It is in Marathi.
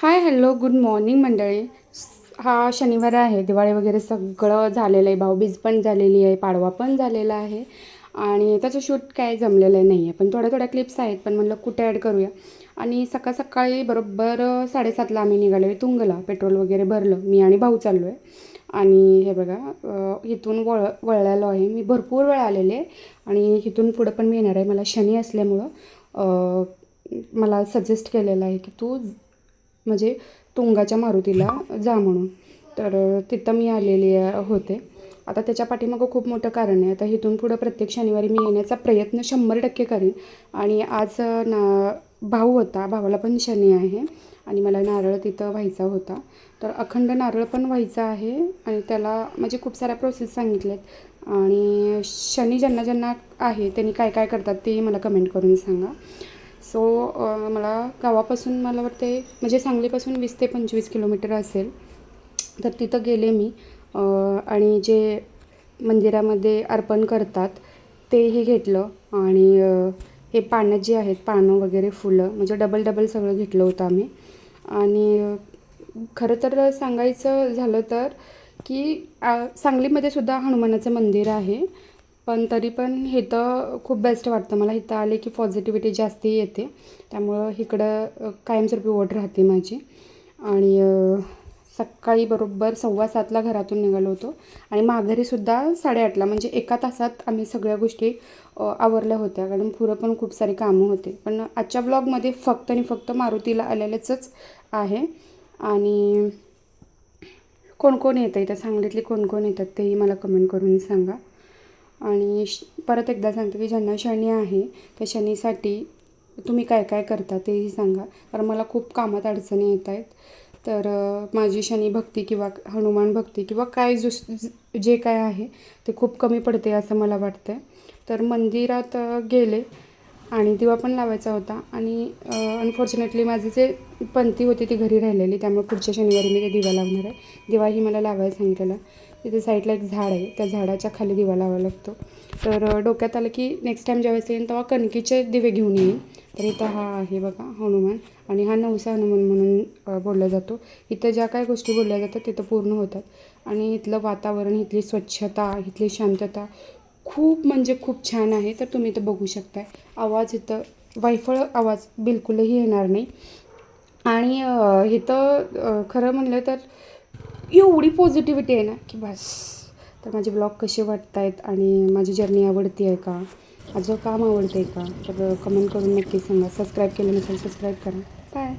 हाय हॅलो गुड मॉर्निंग मंडळी. हा शनिवार आहे. दिवाळी वगैरे सगळं झालेलं आहे. भाऊबीज पण झालेली आहे, पाडवा पण झालेला आहे आणि त्याचं शूट काय जमलेलं नाही आहे, पण थोड्या थोड्या क्लिप्स आहेत. पण म्हणलं कुठे ॲड करूया. आणि सकाळ सकाळी बरोबर 7:30ला आम्ही निघालो आहे तुंगला. पेट्रोल वगैरे भरलं, मी आणि भाऊ चाललो आहे. आणि हे बघा इथून वळलेलो आहे मी. भरपूर वेळ आलेले आहे आणि इथून पुढं पण मी येणार आहे. मला शनी असल्यामुळं मला सजेस्ट केलेलं आहे की तू म्हणजे तुंगाच्या मारुतीला जा म्हणून. तर तिथं मी आलेली होते. आता त्याच्या पाठीमागं खूप मोठं कारण आहे. आता इथून पुढं प्रत्येक शनिवारी मी येण्याचा प्रयत्न 100% करेन. आणि आज भाऊ होता, भावाला पण शनी आहे आणि मला नारळ तिथं व्हायचा होता. तर अखंड नारळ पण व्हायचा आहे आणि त्याला म्हणजे खूप साऱ्या प्रोसेस सांगितल्यात. आणि शनी ज्यांना ज्यांना आहे त्यांनी काय काय करतात ते मला कमेंट करून सांगा. सो मला गावापासून मला वाटते म्हणजे सांगलीपासून 20 ते 25 किलोमीटर असेल. तर तिथं गेले मी आणि जे मंदिरामध्ये अर्पण करतात तेही घेतलं. आणि हे पानं जी आहेत, पानं वगैरे फुलं म्हणजे डबल डबल सगळं घेतलं होतं आम्ही. आणि खरं तर सांगायचं झालं तर की सांगलीमध्ये सुद्धा हनुमानाचं मंदिर आहे. पण तरी पण हे तर खूप बेस्ट वाटतं मला. इथं आले की पॉझिटिव्हिटी जास्त येते, त्यामुळं इकडं कायमस्वरूपी ओढ राहते माझी. आणि सकाळी बरोबर 6:15ला घरातून निघालो होतो आणि माघारीसुद्धा 8:30ला. म्हणजे एका तासात आम्ही सगळ्या गोष्टी आवरल्या होत्या, कारण पुढं पण खूप सारी कामं होते. पण आजच्या ब्लॉगमध्ये फक्त आणि फक्त मारुतीला आलेलेच आहे. आणि कोण कोण येतं इथं, सांगलीतली कोण कोण येतात तेही मला कमेंट करून सांगा. आणि परत एकदा सांगते की ज्यांना शनी आहे त्या शनीसाठी तुम्ही काय काय करता तेही सांगा, कारण मला खूप कामात अडचणी येत आहेत. तर माझी शनी भक्ती किंवा हनुमान भक्ती किंवा काय जे काय आहे ते खूप कमी पडते असं मला वाटतं आहे. तर मंदिरात गेले आणि दिवा पण लावायचा होता. आणि अनफॉर्च्युनेटली माझी जे पंथी होती ती घरी राहिलेली, त्यामुळे पुढच्या शनिवारी मी ते दिवा लावणार आहे. दिवाही मला लावायला सांगितलेला. तिथे साईडला एक झाड आहे, त्या झाडाच्या खाली दिवा लावावा लागतो. तर डोक्यात आलं की नेक्स्ट टाईम ज्यावेळेस येईन तेव्हा कणकीचे दिवे घेऊन येईन. तर इथं हा आहे बघा हनुमान. आणि हा नवसा हनुमान म्हणून बोलला जातो. इथं ज्या काय गोष्टी बोलल्या जातात तिथं पूर्ण होतात. आणि इथलं वातावरण, इथली स्वच्छता, इथली शांतता खूप म्हणजे खूप छान आहे. तर तुम्ही इथं बघू शकताय. आवाज इथं वायफळ आवाज बिलकुलही येणार नाही. आणि इथं खरं म्हणलं तर एवढी पॉझिटिव्हिटी आहे ना की बस. तर माझे ब्लॉग कसे वाटत आहेत आणि माझी जर्नी आवडती आहे का, माझं काम आवडतं आहे का, तर कमेंट करून नक्की सांगा. सबस्क्राईब केलं नसेल सबस्क्राईब करा. बाय.